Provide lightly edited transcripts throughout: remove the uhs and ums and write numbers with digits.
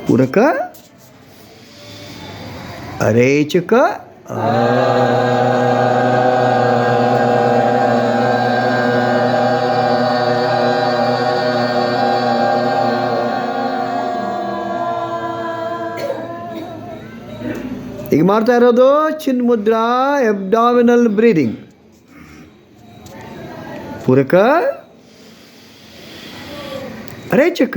ಪೂರಕ ಅರೇಚಕ ಈಗ ಮಾಡ್ತಾ ಇರೋದು ಚಿನ್ ಮುದ್ರಾ ಎಬ್ಡಾಮಿನಲ್ ಬ್ರೀದಿಂಗ್. ಪೂರಕ ರೇಚಕ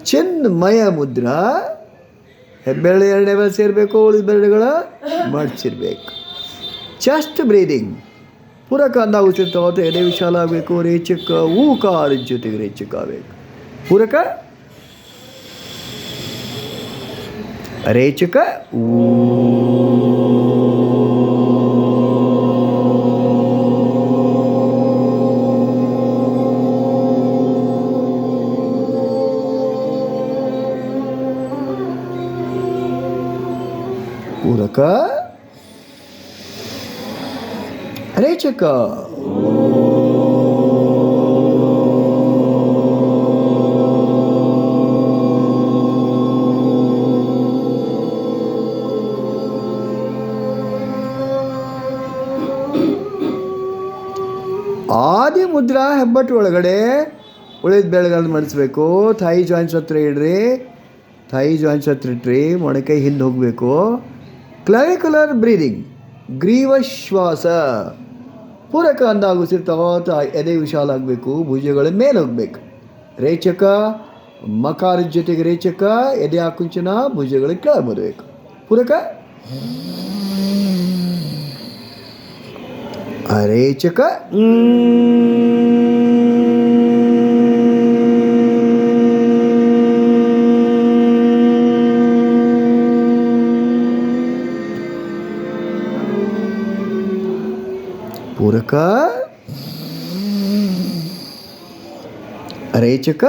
ಚಿನ್ಮಯ ಮುದ್ರಾ. ಹೆಬ್ಬೆರಳು ಎರಡನೇ ಬೆರಳು ಸೇರಬೇಕು, ಉಳಿದ ಬೆರಳುಗಳ ಮಡಚಿರ್ಬೇಕು. Chest breathing. ಪೂರಕ ಅಂದಾಗ ಉಸಿರು ತಗೋತ ಎದೆ ವಿಶಾಲ ಆಗಬೇಕು. ರೇಚಕ ಊಕಾರ ಜೊತೆಗೆ ರೇಚಕ ಆಗಬೇಕು. ಪೂರಕ ರೇಚಕ ಪೂರಕ ರೇಚಕ ಆದಿ ಮುದ್ರಾ. ಹೆಬ್ಬಟ್ಟು ಒಳಗಡೆ ಉಳಿದ ಬೆಳೆಗಳನ್ನು ಮಡಿಸ್ಬೇಕು. ಥೈ ಜಾಯಿಂಟ್ಸ್ ಹತ್ರ ಇಡ್ರಿ. ಥೈ ಜಾಯಿಂಟ್ಸ್ ಹತ್ರ ಇಟ್ರಿ. ಮೊಣಕೈ ಹಿಂದೆ ಹೋಗಬೇಕು. ಕ್ಲಾವಿಕ್ಯುಲರ್ ಬ್ರೀದಿಂಗ್. ಗ್ರೀವ ಶ್ವಾಸ. ಪೂರಕ ಅಂದಾಗ ಉಸಿರು ತಗೋತ ಎದೆ ವಿಶಾಲ ಆಗಬೇಕು. ಭುಜಗಳ ಮೇಲೆ ಹೋಗ್ಬೇಕು. ರೇಚಕ ಮಕಾರ ಜೊತೆಗೆ ರೇಚಕ. ಎದೆ ಆಕುಂಚನ, ಭುಜಗಳ ಕೆಳಗೆ ಬರಬೇಕು. ಪೂರಕ ರೇಚಕ ಪೂರಕ ರೇಚಕ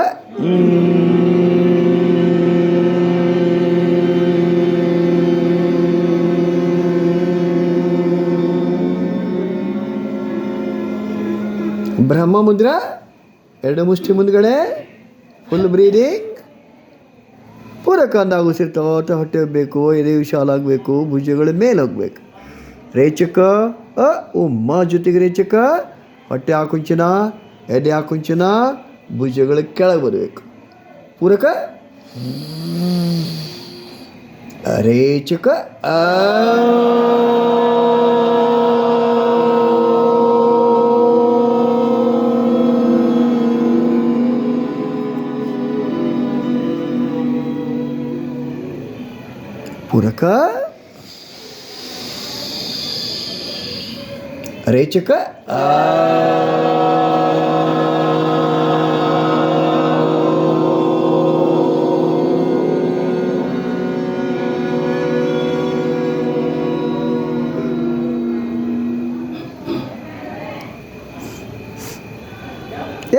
ಬ್ರಹ್ಮ ಮುದ್ರಾ. ಎರಡು ಮುಷ್ಟಿ ಮುಂದ್ಗಡೆ. Full breathing. ಪೂರಕ ಅಂದಾಗ ಉಸಿರು ತಗೋತ ಹೊಟ್ಟೆ ಹೋಗಬೇಕು. ಎದೆ ವಿಶಾಲ ಆಗಬೇಕು. ಭುಜಗಳ ಮೇಲೆ ಹೋಗ್ಬೇಕು. ರೇಚಕ ಉಮ್ಮ ಜೊತೆಗೆ ರೇಚಕ. ಹೊಟ್ಟೆ ಆಕುಂಚನ, ಎದೆ ಆಕುಂಚನ, ಭುಜಗಳ ಕೆಳಗೆ ಬರಬೇಕು. ಪೂರಕ ರೇಚಕ ಪೂರಕ ರೇಚಕ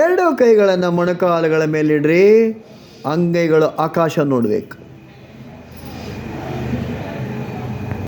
ಎರಡು ಕೈಗಳನ್ನು ಮೊಣಕಾಲುಗಳ ಮೇಲಿಡ್ರಿ. ಅಂಗೈಗಳು ಆಕಾಶ ನೋಡಬೇಕು.